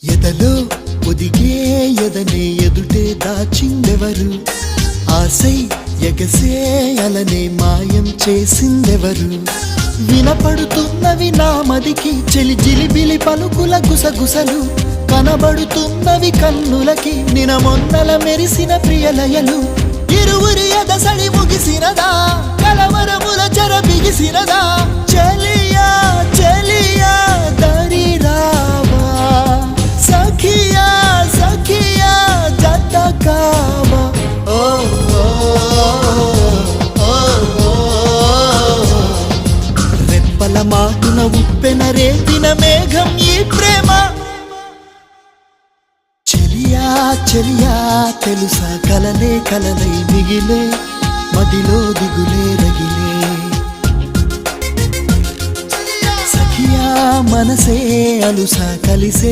ఎదలో ఒదిగే ఎదనే ఎదుటే దాచిందెవరు? ఆసై ఎగసే అలనే మాయం చేసిందెవరు? వినపడుతున్నవి నా మదికి చెలి జిలిబిలి పలుకుల గుసగుసలు, కనబడుతున్నవి కన్నులకి నినమొన్నల మెరిసిన ప్రియలయలు. ఇరువురి ఎదసడి ముగిసినదా, కలవరముల చెర బిగిసినదా? చెలియా చెలియా దరి రావా, సఖియా సఖియా జత కావా. ఓ రెప్పల మాటున ఉప్పెన రేపిన మేఘం ఈ ప్రేమ. చెలియా చెలియా తెలుసా కలలే కలలై మిగిలే, మదిలో దిగులే రగిలే. సఖియా మనసే అలుసా కలిసే